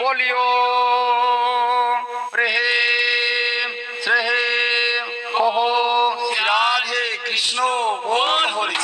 বলিও প্রেম শ্রেম কহ রাধে কৃষ্ণ বল হরি।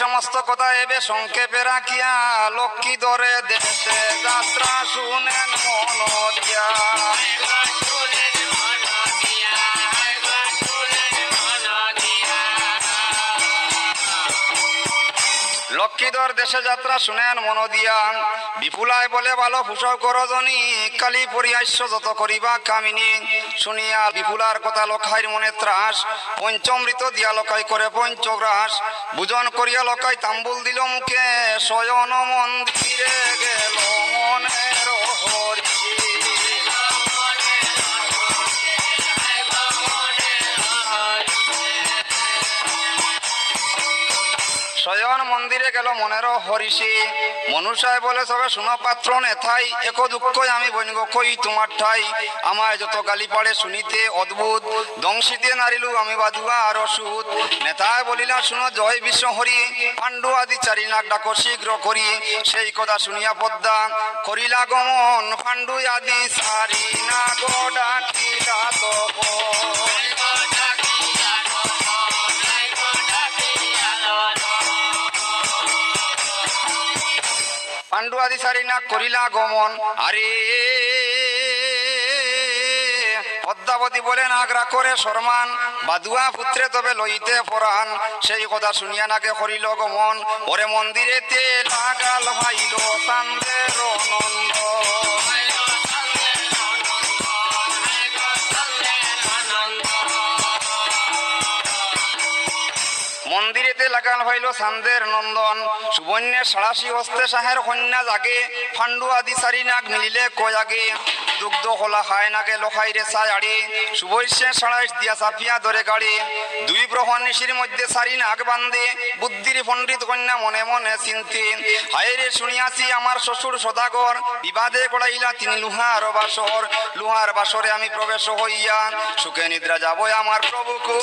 সমস্ত কথা এবে সংক্ষেপে রাখিয়া লক্ষ্মী ধরে দেশে যাত্রা শুনেন মন দিয়া। লক্ষ্মীধর দেশে যাত্রা শুনেন মন দিয়া। বিপুলায় বলে ভালো ফুসক করজনী কালী পরিহাস্য যত করিবা কামিনী। শুনিয়া বিপুলার কথা লখাইর মনে ত্রাস, পঞ্চমৃত দিয়া লকাই করে পঞ্চগ্রাস। বুজন করিয়া লকাই তাম্বুল দিল মুখে, শয়ন মন্দিরে গেল মনের হরি। শয়ন মন্দিরে গেল মনের হরিষি। মনুষায় বলে সবে শুনো পাত্র নেথাই, এক দুঃখ আমি বৈনগ কই তোমার ঠাই। আমায় যত গালি পাড়ে শুনিতে অদ্ভুত, দংশিতে নারিলু আমি বাদুয়া আর সুদ। নেতায় বলিলা শুনো জয় বিশ্ব হরি, পাণ্ডু আদি চারি নাক ডাকো শীঘ্র করি। সেই কথা শুনিয়া পদ্মা করিলা গমন, পাণ্ডু আদি চারি নাক ডাকিলা তখন। পাণ্ডু আদি সারি না করিলা গমন। আরে পদ্মাবতী বলে নাগরা করে সম্মান, বাদুয়া পুত্রে তবে লইতে পরাণ। সেই কথা শুনিয়া নাকে করিল গমন, ওরে মন্দিরেতে লাগাল ভাইল চান্দের নন্দ। মন্দিরেতে লাগাল ভাইল চান্দের নন্দন। সুবন্যের সাড়াশি হস্তে সাহের কন্যা জাগে, পাণ্ডু আদি চারি নাগ মিলিলে কয় আগে। দুগ্ধ হলা খায় নাগে লখাইরে চায় আড়ি, সুবৈশ্যে সাড়াইশ দিয়া চাপিয়া ধরে গাড়ি। দুই প্রহর নিশির মধ্যে চারি নাগ বান্ধে, বুদ্ধির পণ্ডিত কন্যা মনে মনে চিন্তি। হায়রে শুনিয়াছি আমার শ্বশুর সদাগর, বিবাদে গড়াইলা তিনি লুহার বাসর। লুহার বাসরে আমি প্রবেশ হইয়া, সুখে নিদ্রা যাব আমার প্রভুকু।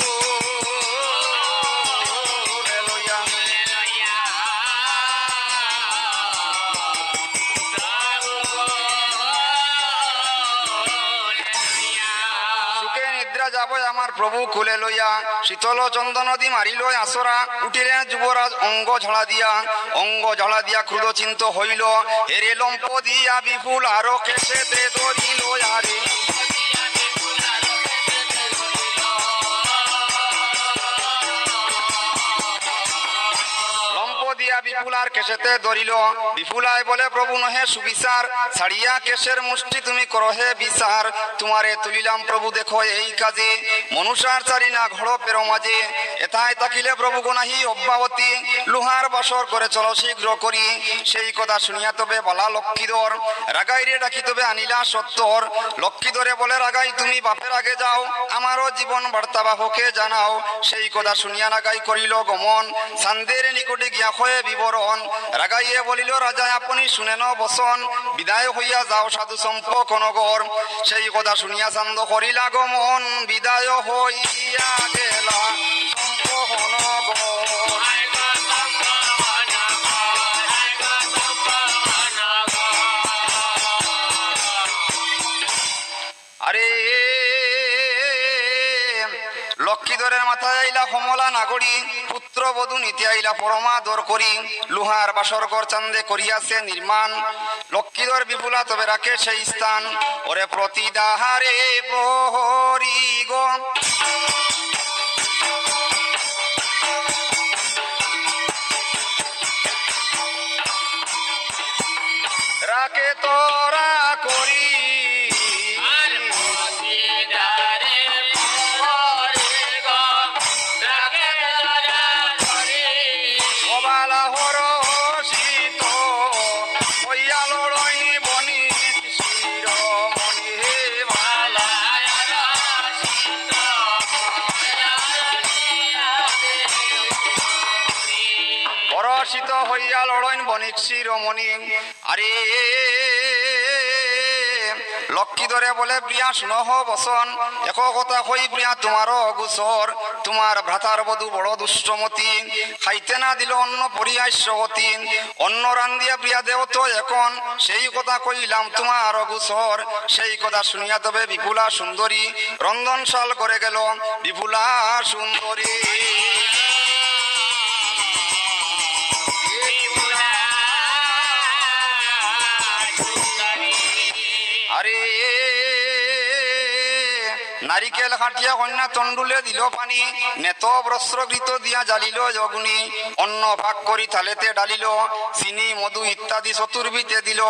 যাব আমার প্রভু কুলে লইয়া, শীতল চন্দন নদী মারিল আসরা। উঠিলেন যুবরাজ অঙ্গ ঝাড়া দিয়া, অঙ্গ ঝাড়া দিয়া ক্রুদ চিন্ত হইল। হেরে লম্প দিয়া বিপুল আরো কেসেতে ধরিল আরে। বিপুলার কেশেতে ধরিল। বিপুলায় বলে প্রভু নহে সুবিচার, ছাড়িয়া কেশের মুষ্টি তুমি করহে বিচার। তোমারে তুলিলাম প্রভু দেখো এই কাজে, মনুষার চারি না ঘড় পেরো মাঝে। এথায় তাকিলে প্রভু গোনাহি অব্যাবতী, লুহার বাসর করে চলো শীঘ্র করি। সেই কথা শুনিয়া তবে বলা লক্ষ্মীধর, রাগাইরে ডাকি তবে আনিলা সত্তর। লক্ষ্মীধরে বলে রাগাই তুমি বাপের আগে যাও, আমারও জীবন বার্তা বাহকে জানাও। সেই কথা শুনিয়া রাগাই করিল গমন, চান্দের নিকটে গিয়া হয়ে বিবরণ। রাগাইয়ে বলিল রাজা আপনি শুনেন বচন, বিদায় হইয়া যাও সাধু সম্পক নগর। সেই কথা শুনিয়া চান্দ করিলা গমন, বিদায় হইয়া গেলা সম্পক নগর। আরে লক্ষ্মীধরের মাথায় আইলা কমলা নাগরী, পুত্র বধূ নীতি আইলা পরমাদর করি। লুহার বাসর ঘর চান্দে করিয়াছে নির্মাণ, লক্ষ্মীধর বিপুলা তবে রাখে সেই স্থান। ওরে প্রতিদাহারে প্রহরি গো রাখে তোরা করি। বিকশিত হইয়া লড়ইন বণিক শিরোমণি। আরে লক্ষ্মী ধরে বলে প্রিয়া শুনহ বসন, এক কথা কই প্রিয়া তোমারও গুসর, তোমার ভ্রাতার বধূ বড় দুষ্টমতি, খাইতে না দিল অন্ন পরিহাস্যবতী, অন্ন রান্দিয়া প্রিয়া দেও তো এখন, সেই কথা কইলাম তোমার গুসর। সেই কথা শুনিয়া তবে বিপুলা সুন্দরী রন্ধনশাল করে গেল বিপুলা সুন্দরী। আরে নারিকেল হাটিয়া কন্যা তন্ডুলে দিল পানি, নেত বস্ত্রগৃত দিয়া জ্বালিল অগ্নি, অন্ন ভাগ করি থালেতে ডালিল, চিনি মধু ইত্যাদি চতুর্বিতে দিল।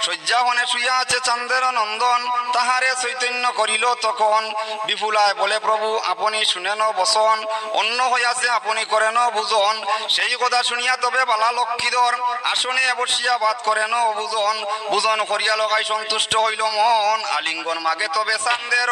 শয্যাবনে শুইয়া আছে চান্দের নন্দন, তাহারে চৈতন্য করিল তখন। বিপুলায় বলে প্রভু আপনি শুনেন বসন, অন্ন হইয়াছে আপনি করেন বুজন। সেই কথা শুনিয়া তবে বালা লক্ষ্মীধর আসনে বসিয়া বাদ করেন বুজন। বুজন করিয়া লগাই সন্তুষ্ট হইল মন, আলিঙ্গন মাগে তবে চান্দের।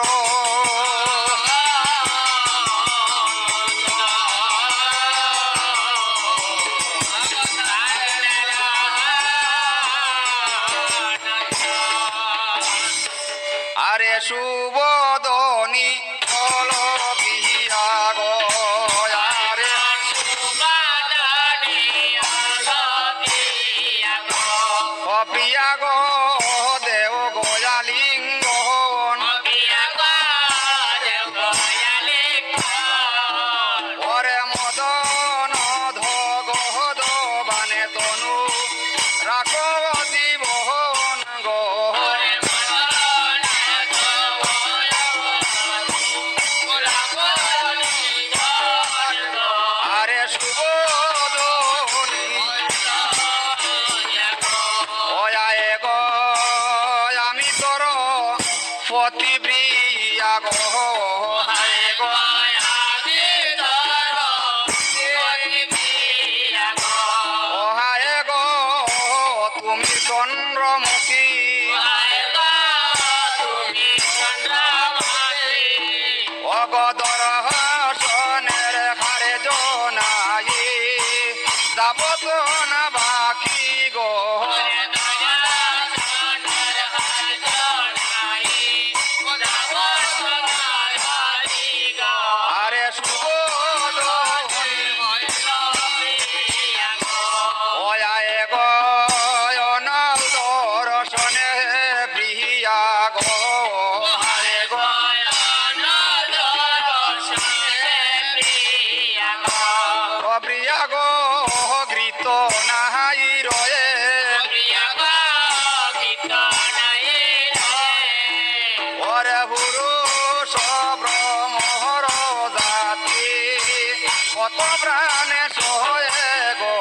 আরে সুবদনী বল বিয়া গো, আরে বিয়া গো দেও গয়ালিঙ্গন, ওরে মদন ধগদ বানে তনু রাখো জীবন গো। আরে সুবদনী ওয়ায় গো আমি তোর পতিপ্রিয়া গো, হায় গো ও হায় গো তুমি চন্দ্রমুখী, অগদর সনের হারে জনাই যাব তো না বাকি গো। আরে সুবদনী ওয়ায় গো অনল দর্শনে প্রিয়া গো, হায় গো প্রিয়া গো গৃত নাহাই রয়ে, ওরে পুরুষ ব্রহ্মর জাতি কত প্রাণে সয়ে গো।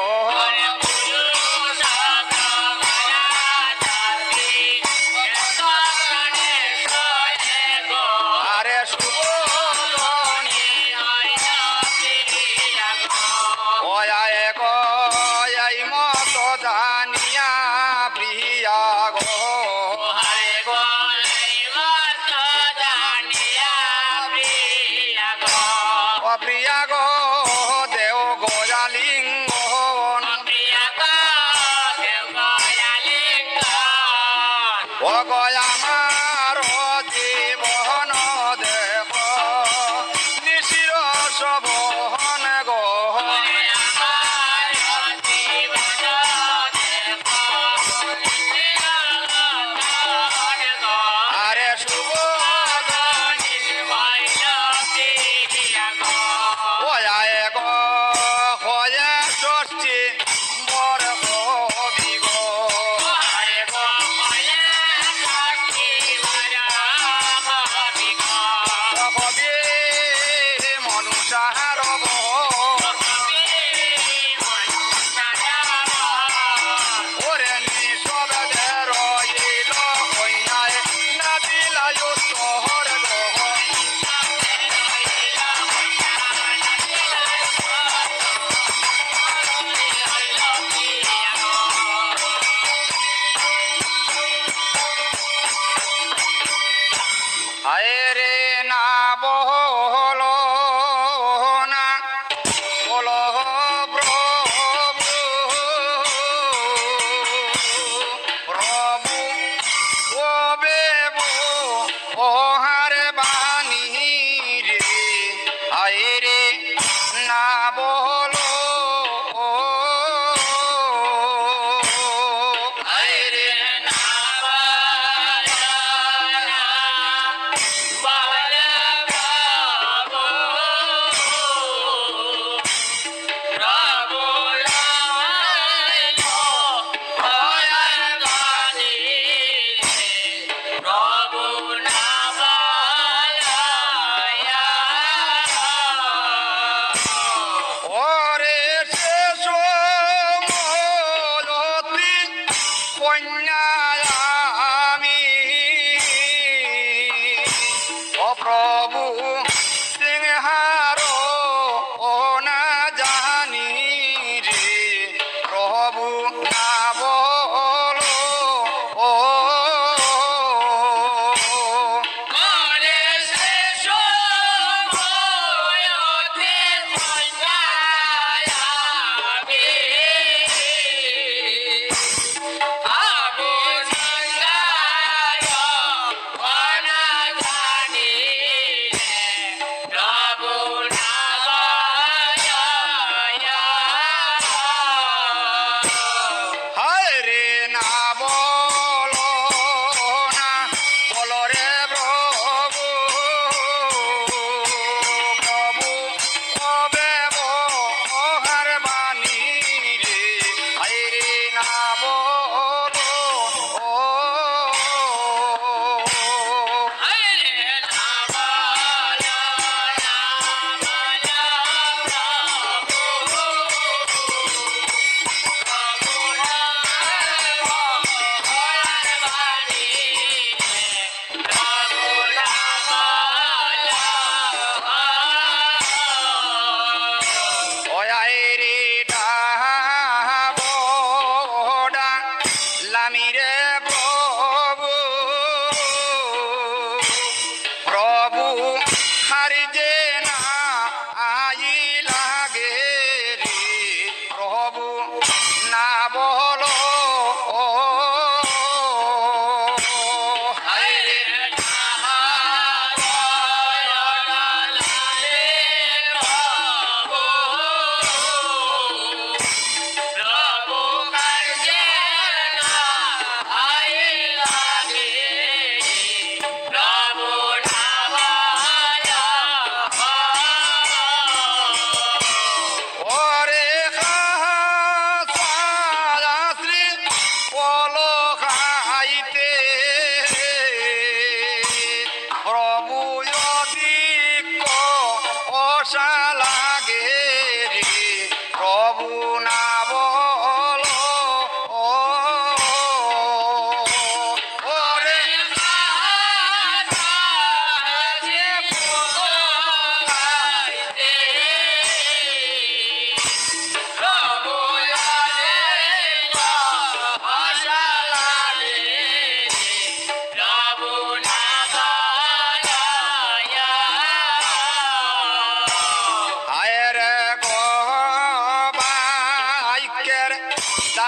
আরে সুবদনী ওয়ায় গো এই মত জানিয়া প্রিয়া গো, হায় গো প্রিয়া গো দেও গয়ালিঙ্গ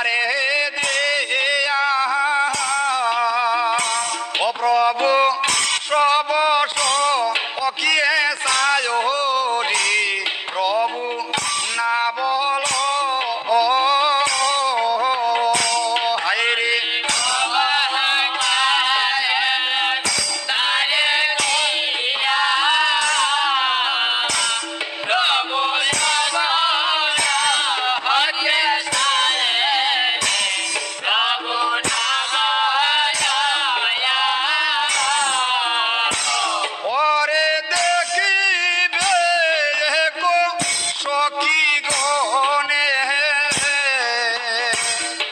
তারে দিয়া ও প্রভু সবস অকিয়ে সায়রি প্রভু না বল হায়রে ওরে দেখিবে কো সখী গনে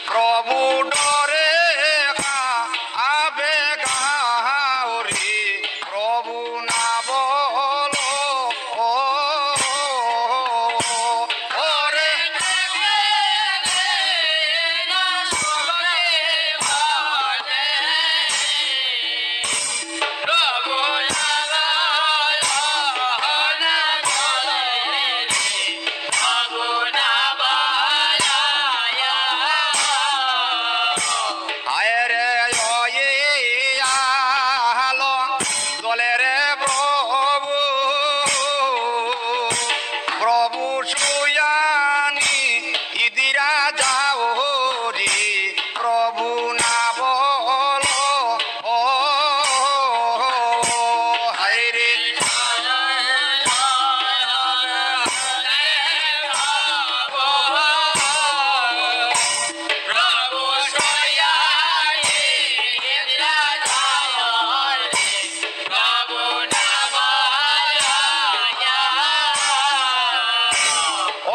প্রভু ডরে আবে গাওরে প্রভু না বল ওরে আয়রে আলো দলে রে প্রভু প্রভু সুয়ানি ইদিরা যাও রে প্রভু না বল হায়রে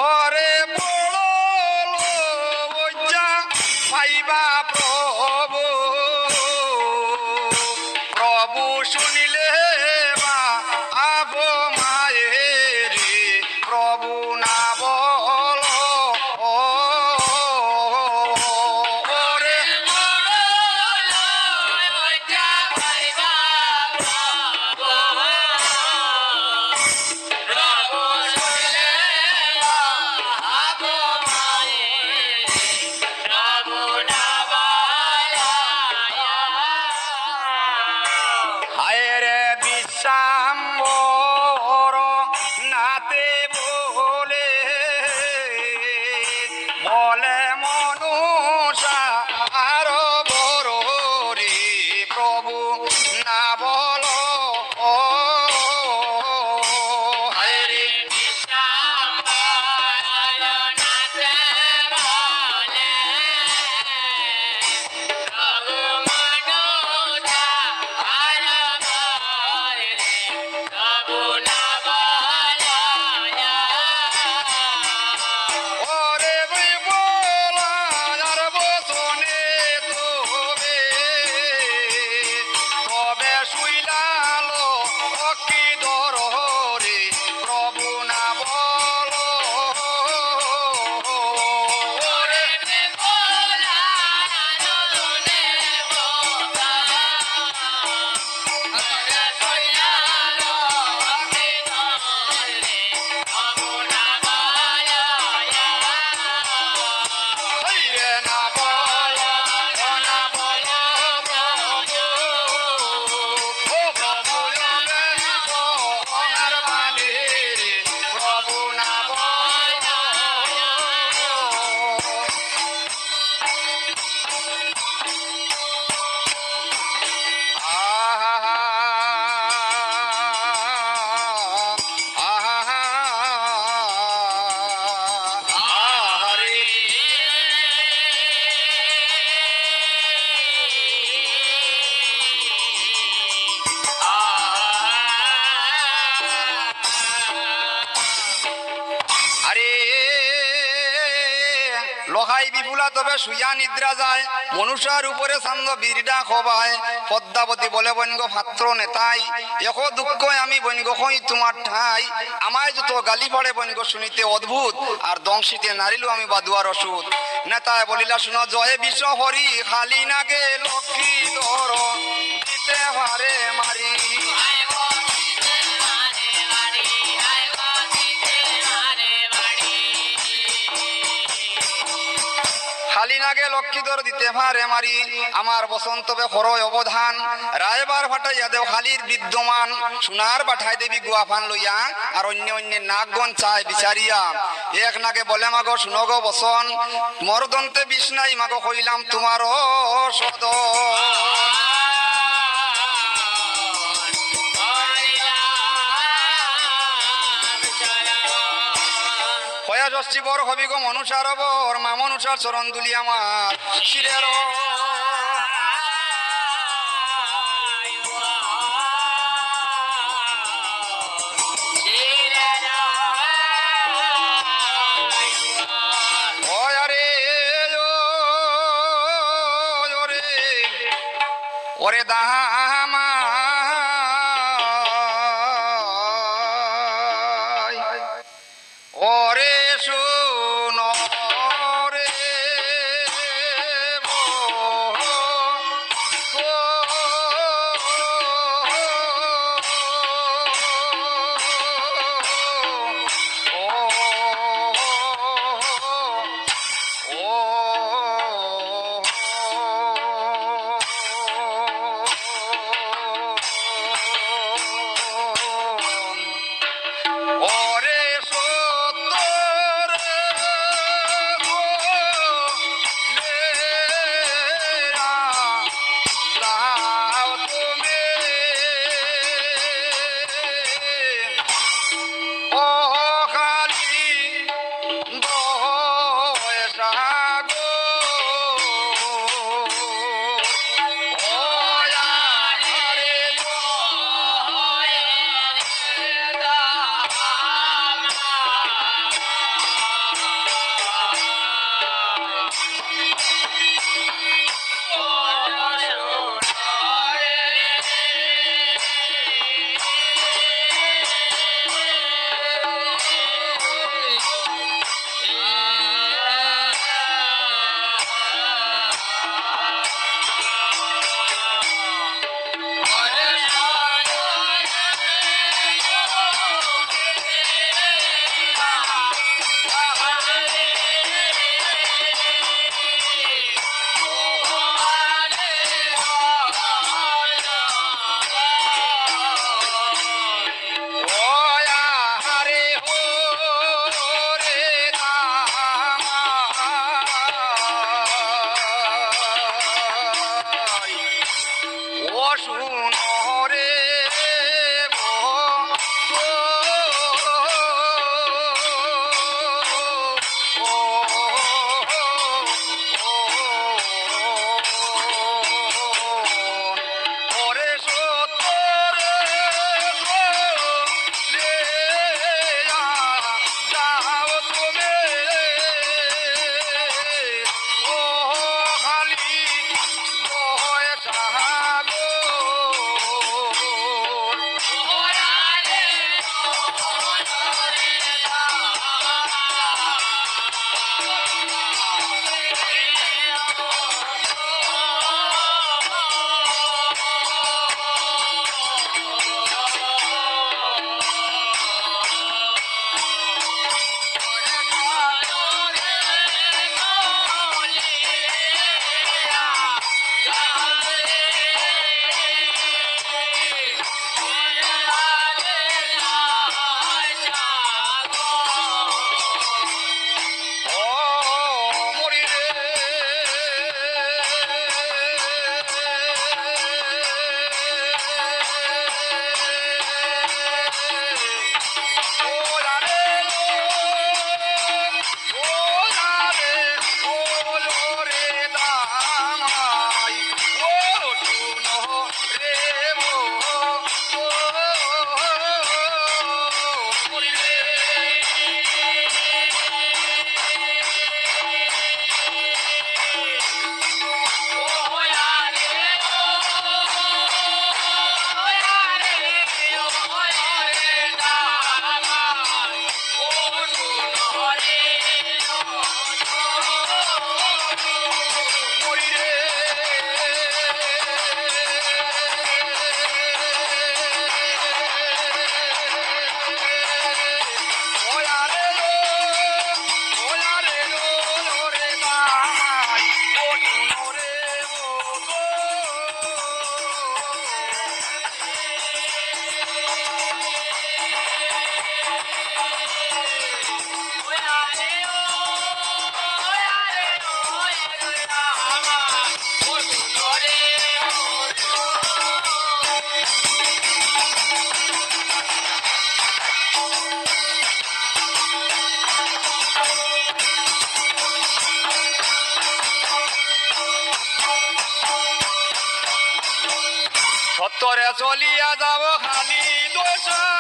ওরে বড় লজ্জা পাইবা প্রভু প্রভু শুনিলে বা আব মায়ের প্রভু না বল ওরে হায়রে বিশ্বাম্বর নাতে বলে বলে মনুষা আর বড় রে প্রভু না বল হায়রে ওরে বলা আর বসনে তবে তবে শুইলালো অকি দরে প্রভু না বল ওরে হায়রে না বল না বল প্রভু ও প্রভু লবে ওনার মানে রে প্রভু না বল আহা আহা আহারে আরে লোহাই বিপুলা তবে শুয়া নিদ্রা যায় মনুষ্যার উপরে সান্দ বীরডা খবায় পদ্মাবতী বলে বৈনগ পাত্র নেতাই এখ দুঃখ আমি বৈনগ হই তোমার ঠাই আমায় যত গালি পড়ে বৈনগ শুনিতে অদ্ভুত আর দংশিতে নারিলু আমি বাদুয়ার ওষুধ নেতায় বলিলা শুনো জয়ে বিশ্ব হরি খালি নাগে লক্ষ্মী ধর দিতে পারে মারি কালী নাগে লক্ষ্মীধর দিতে ভারে মারি আমার বসন্তবে হরয় অবধান রায়বার ভাটাইয়া দেও খালির বিদ্যমান সোনার বাঠাই দেবী গুয়াফান লইয়া আর অন্য অন্য নাগগণ চায় বিচারিয়া এক নাগে বলে মাগো শুনগ বসন মরদন্তে বিষ্ণাই মাগো হইলাম তোমার সদ হয়া ষষ্ঠী বর হবি গো মনুষার বর মা মনুষার চরণ দুলি আমার শিরের ওরে দামা ওরে শুনো রে তোরে চলিয়া যাব খালি দোষা